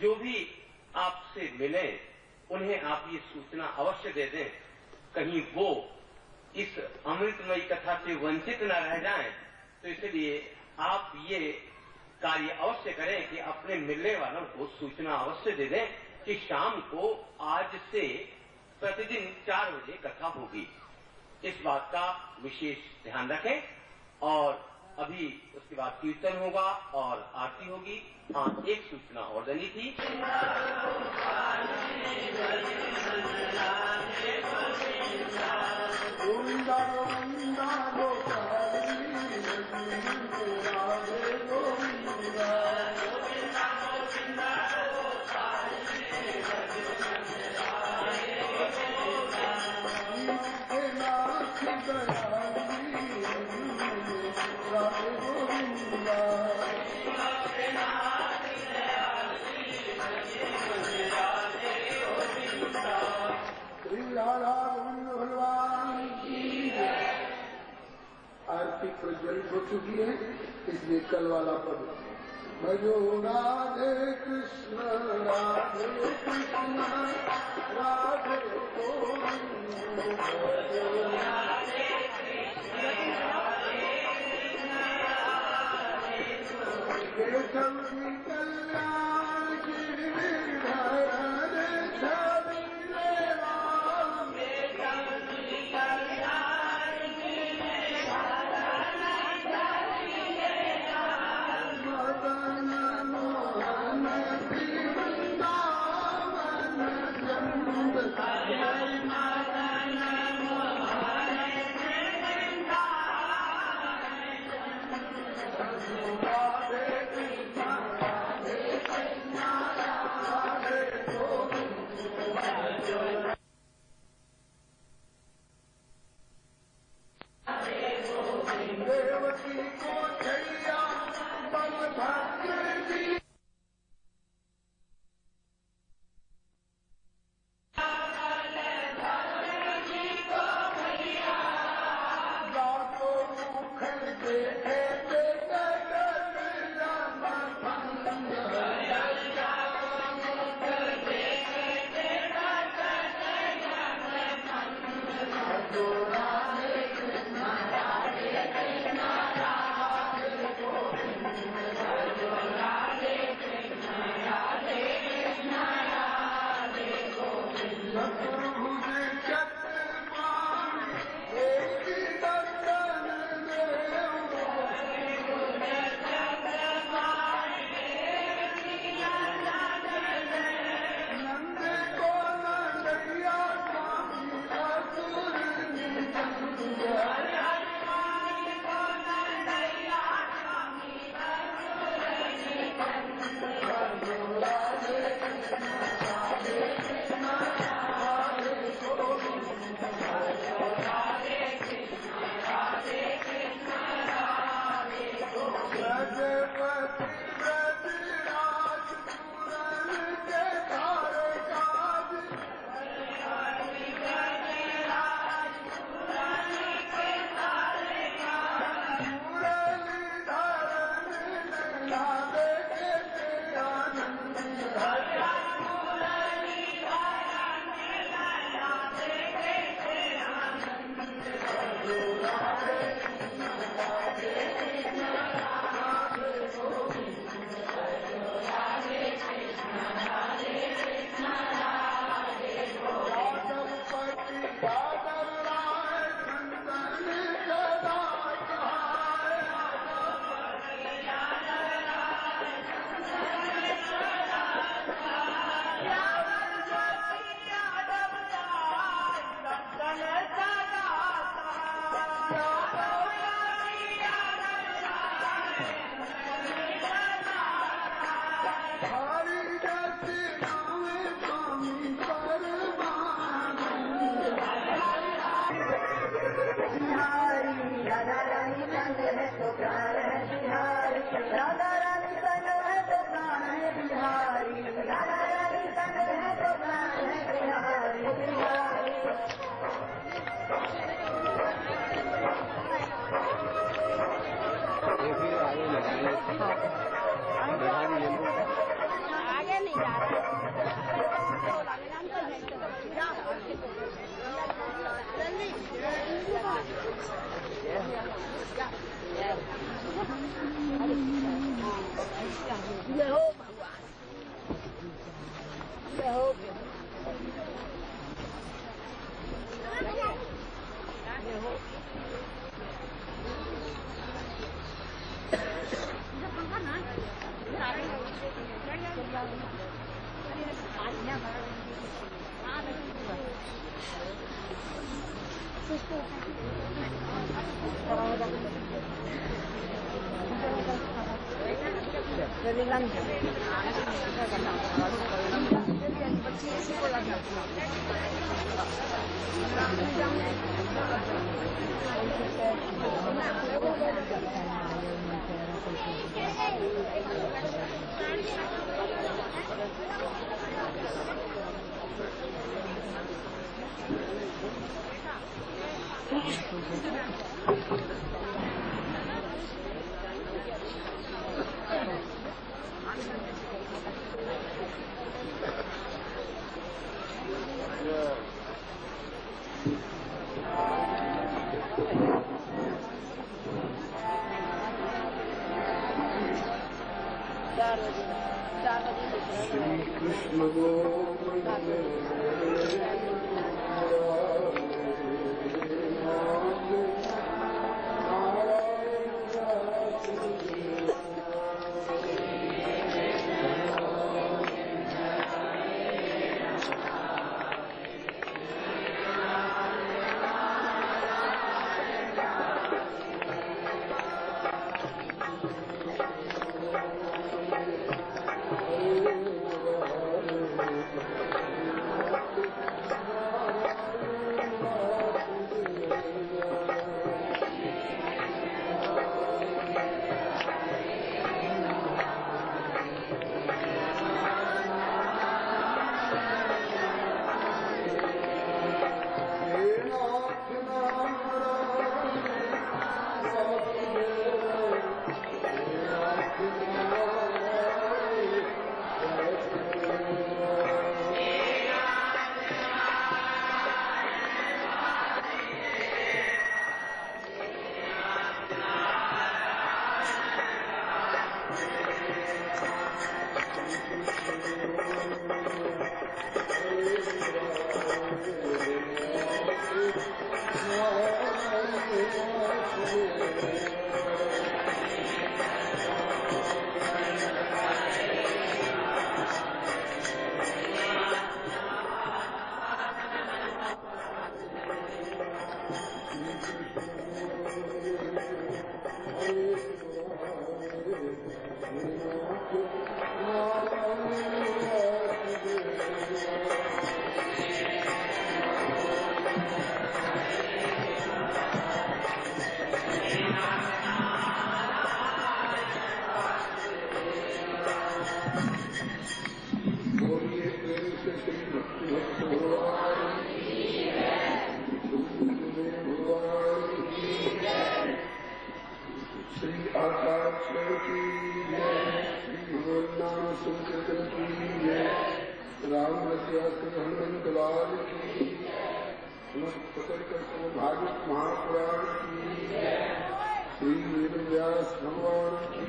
जो भी आपसे मिले उन्हें आप ये सूचना अवश्य दे दें, कहीं वो इस अमृतमयी कथा से वंचित न रह जाएं। तो इसलिए आप ये कार्य अवश्य करें कि अपने मिलने वालों को सूचना अवश्य दे दें कि शाम को आज से प्रतिदिन 4 बजे कथा होगी। इस बात का विशेष ध्यान रखें। और अभी उसके बाद कीर्तन होगा और आरती होगी। हाँ, एक सूचना और देनी थी। गोविंदा गोविंदा गोपाली राधे गोविंदा नाथ दयाली राधे गोविंदा श्री राधा गोविंद भगवान की आरती प्रज्वलित हो चुकी है, इसलिए कल वाला पद भजो राधे कृष्ण राधे कृष्ण राधे गोविंद भजो केशव की कल्याण गिरिधर छवि राम मदन मोहन वृंदावन चंद राधे कृष्ण राधे कृष्ण राधे गोविंद देवकी को छैया बलभद्र जी लाखों मुखर देखे चतुर्भुज चक्रपाणि एक दर्शन देव नंद को नंदैया स्वामी असुर निकंद भागवत महापुराण की श्री वेद व्यास भगवान की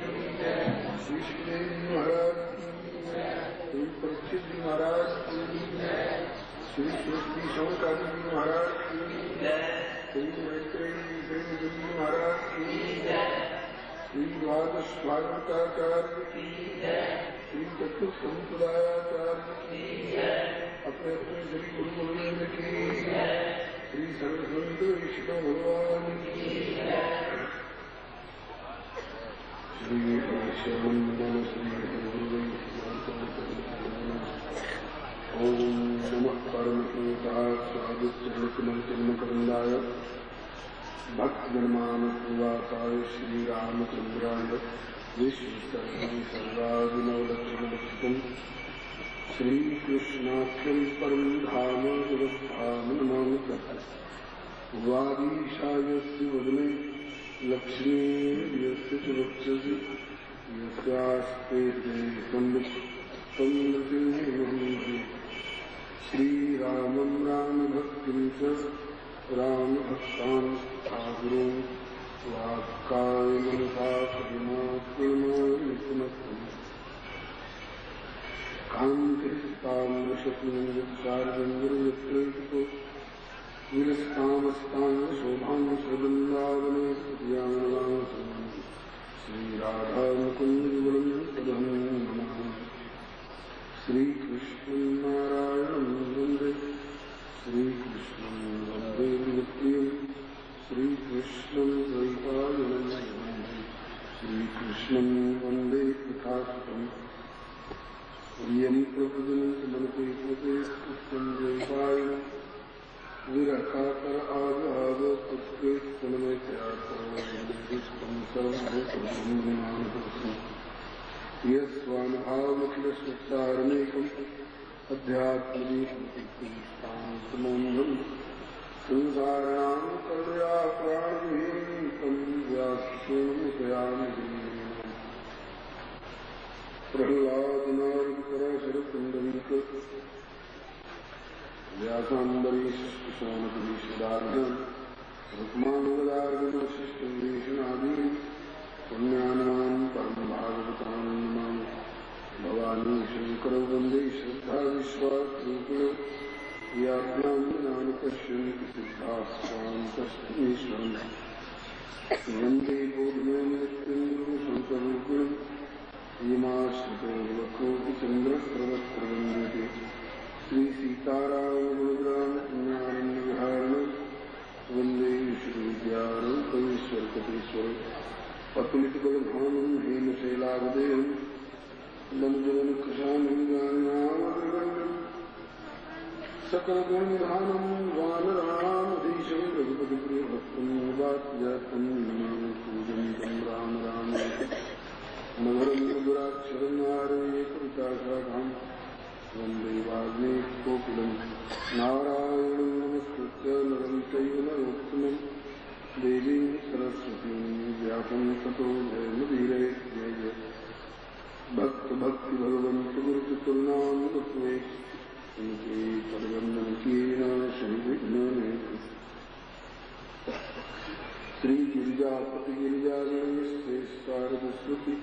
श्री सुखदेव जी महाराज की श्री परीक्षित जी महाराज की श्री श्री शंकराचार्य जी महाराज की श्री मैत्रेयी श्री जी महाराज की श्री द्वादश भागवताचार्य की श्री चतुर्थ संप्रदायाचार्य की अपने अपने श्री गुरु गोविंद की श्री सर्वसंत विष्णु भगवान की श्री वंदन श्री गुरु ओम नमः परमपुरुषाय स्वादिष्टमकरंदाय भक्तजनमानसवासाय श्रीरामचंद्राय विश्वकर्मणि सर्वादिनवलक्षणलक्षितम् श्रीकृष्णाख्यं परं धाम जगद्धाम नमामि वागीशायस्य वदने लक्ष्मी यस्य च वक्षसि यस्यास्ते संवित्तं नृसिंहमहीः श्रीरामं रामभक्तिं च रामभक्तान् सागुरुं वाक्कायमनसा करुणापूर्णमितमस्तु कान्तिस्ताम्रशक्तिसारगंधर्वत्रैको विरस्तामस्ताङ्गशोभाङ्गसुवृन्दावने श्रीराधामुकुन्दयुगलं पदं नमः श्रीकृष्णं नारायणं वन्दे श्रीकृष्णं वन्दे नित्यं श्रीकृष्णं द्वैपायनं श्रीकृष्णं वन्दे तथागतं प्रियं प्रभुजनमनते कृते कृष्णं द्वैपायनं विरकातर आगाद पुत्रे तन्मय त्यागं सर्वभूतमानपुरुषं यस्वानुभावमखिलसंसारमेकम् अध्यात्मदीपमोन्दं संसाराणां कलया प्राणविहीनं व्यासपूर्णमुपयामि प्रह्लादनारदपराशरकुण्डलिक व्यासाम्बरीशोनपुरीशदार्घ्यं रुक्मानुगदार्घ्यवशिष्टं देशनादीन् पुण्यानां परं भागवतां नमामि भवानी शंकरौ वन्दे श्रद्धा विश्वासरूपिणो याज्ञां विना पश्यन्ति सिद्धाः स्वान्तमीश्वरम् वन्दे बोधमयं नित्यं शङ्करूपिणं यमाश्रितो वक्रोऽपिचन्द्रप्रवक्त्रवन्दते श्रीसीतारामगुणग्रामपुण्यारण्यविहारिणं वन्दे विश्वविद्यारूपैश्वरकपीश्वरम् अतुलितबलधामं हेमशैलावदेहं लम्बजनकृशानं गान्नामग्रगण्यं सकलगुणनिधानं वानरामधीशं रघुपतिप्रियभक्तं वात्जातं पूजन्तं राम राम नगरं मधुराक्षरं आरुह्य कविताशाखां वन्दे वाल्मीकिकोकिलं नारायणं नमस्कृत्य नरं चैव नरोत्तमं देवीं सरस्वतीं व्यासं ततो जयमुदीरये जय जय भक्त भक्ति भगवंत गुरु चतुर्नाम तत्वे इनके परिवंदन किए श्री विघ्न श्री गिरिजापति गिरिजा गणेश शारदस्वती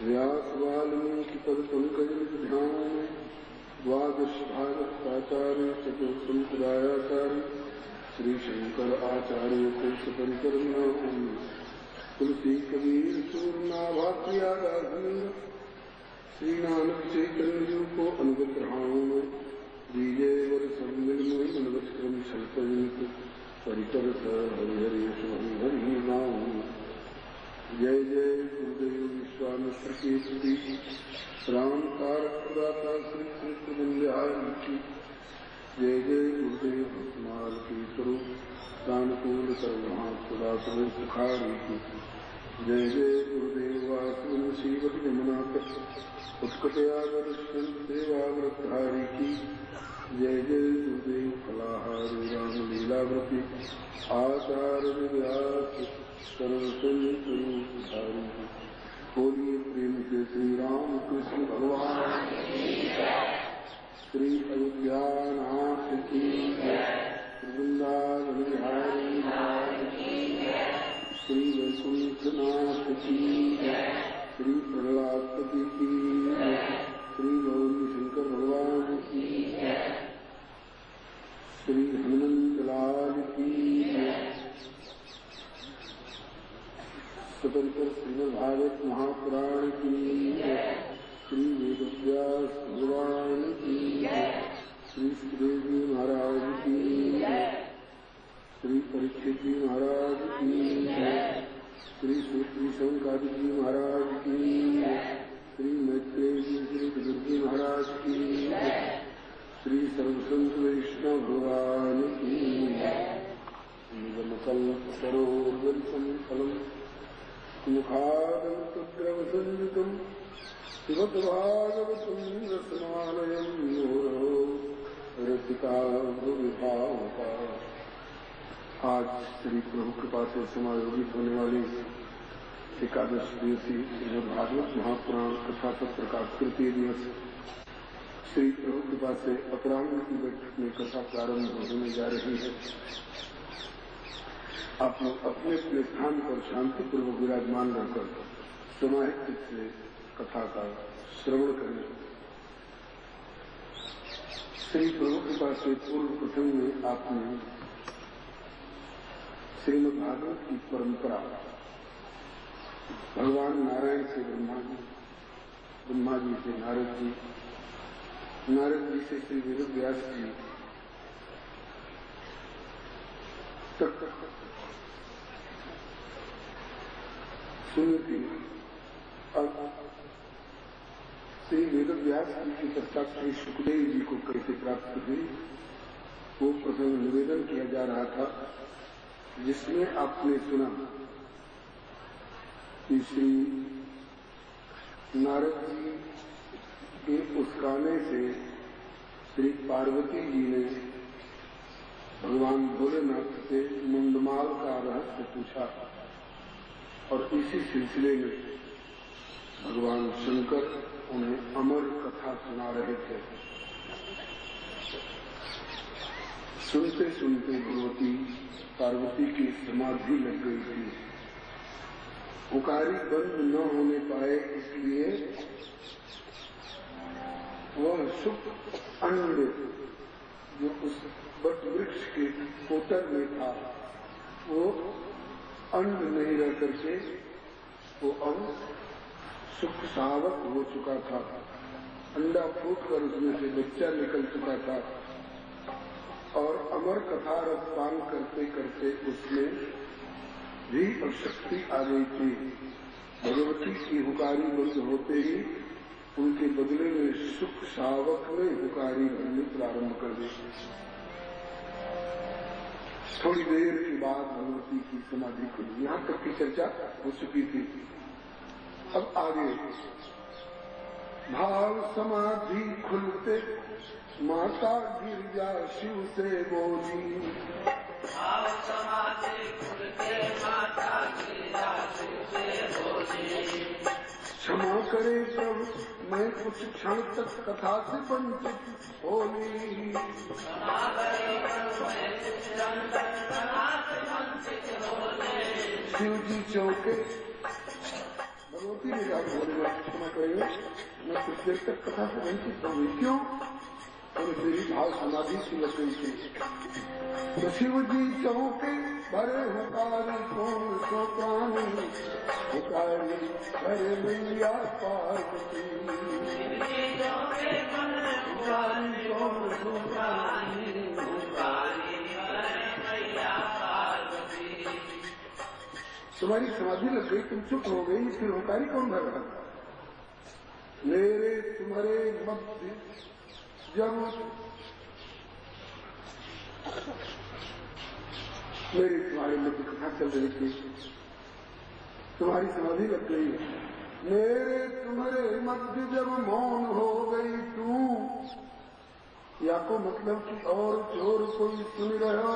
व्यास वाल्मीकि पद पंकज ध्यान में द्वादश भागवताचार्य चतुर्संप्रदायाचार्य श्री शंकर आचार्य को परिकर्मा तुलसी कबीर सूर्यनाभात्रिया राघवेंद्र श्री नानक चैतन्य जी को अनुगत रहाऊं में दीजे वर सम्मिल में मनवत क्रम शल्पजनित परिकर हरिहरि हरि नाम जय जय गुरुदेव विश्वामित्र की स्तुति राम कारक प्रदाता श्री कृष्ण बंध्याय की जय जय गुरुदेव भक्तमाल की स्वरूप दानकूल सर्वहासुदासुर सुखारी की जय जय गुरुदेव वासुन श्रीवती यमुना उत्कटयागदर्शन देवाव्रतधारी की जय जय गुरुदेव फलाहारी रामलीलाव्रती आचार्य व्यास सर्वसंधारी बोलिए प्रेम से श्री राम कृष्ण भगवान श्री अयोध्यानाथ की वृंदावन बिहारी श्री वैकुंठनाथ की श्री प्रहलादपति की श्री गौरी शंकर भगवान की श्री हनुमंत लाल की स्वतंत्र श्रीमद्भागवत महापुराण की श्री वेदव्यास भगवान की श्री सुखदेव जी महाराज की श्री परीक्षित जी महाराज की श्री सूत्री शंकादि जी महाराज की श्री मैत्रेय जी श्री बुजुर्ग जी महाराज की श्री सर्वसंत वैष्णव भगवान की निगमकल्प सरोवरवलितं फलं मुखादन्तग्रवसंयुतं श्रीमद्भागवतं रसमालयं मुहुरो रसिका भुविभावका। आज श्री प्रभु कृपा से समायोजित होने वाली एकादश दिवसीय श्रीमद्भागवत महापुराण कथा सत्र का तृतीय दिवस श्री प्रभु कृपा से अपराह्न की बैठक में कथा प्रारंभ होने जा रही है। आप लोग अपने अपने स्थान पर शांतिपूर्वक विराजमान रहकर समाहित से कथा का श्रवण करें। श्री प्रभु कृपा से पूर्व प्रसंग में आपने श्रीमद्भागवत की परंपरा भगवान नारायण से ब्रह्मा जी से नारद जी से श्री वेदव्यास जी तक सुनी थी। अब श्री वेदव्यास जी की चर्चा श्री सुखदेव जी को कैसे प्राप्त हुई वो प्रसंग निवेदन किया जा रहा था, जिसमें आपने सुना कि श्री नारद जी के उसकाने से श्री पार्वती जी ने भगवान भोलेनाथ से मुंडमाल का रहस्य पूछा और इसी सिलसिले में भगवान शंकर उन्हें अमर कथा सुना रहे थे। सुनते सुनते भगवती पार्वती की समाधि लग गई थी। उकारी बंद न होने पाए, इसलिए वह सुख अंड जो उस बट वृक्ष के कोटर में था वो अंड नहीं रह करके वो अब सुख सावक हो चुका था। अंडा फूटकर उसमें से बच्चा निकल चुका था और अमर कथा रस पान करते करते उसमें भी शक्ति आ गई थी। भगवती की हुकारी बंद होते ही उनके बदले में सुख सावक में हुकारी भरनी प्रारंभ कर दी। थोड़ी देर के बाद भगवती की समाधि खुली। यहाँ तक की चर्चा हो चुकी थी। अब आगे भाव समाधि खुलते माता गिरजा शिव से बोली। भाव समाधि खुलते माता गिरजा शिव से बोली। क्षमा करे प्रभु मैं कुछ क्षण तक कथा से वंचित होली। क्षमा करे प्रभु मैं कुछ क्षण तक कथा से वंचित होली। शिव जी चौके भगवती ने कहा भोलेनाथ क्षमा करेंगे मैं कुछ देर तक कथा से वंचित होंगी। क्यों? और मेरी भाव समाधि की लग गई थी। तो शिव जी चौके भरे हुकारी कौन सो प्राणी हुकारी भरे मैया पार्वती। कौन सो प्राणी तुम्हारी समाधि लग गई, तुम चुप हो गई, फिर हुकारी कौन भर रहा? मेरे तुम्हारे मध्य जब मेरी तुम्हारे मध्य कथा चल रही थी, तुम्हारी समाधि लग गई। मेरे तुम्हारे मध्य जब मौन हो गई तू, या को मतलब कि और चोर कोई सुन रहे हो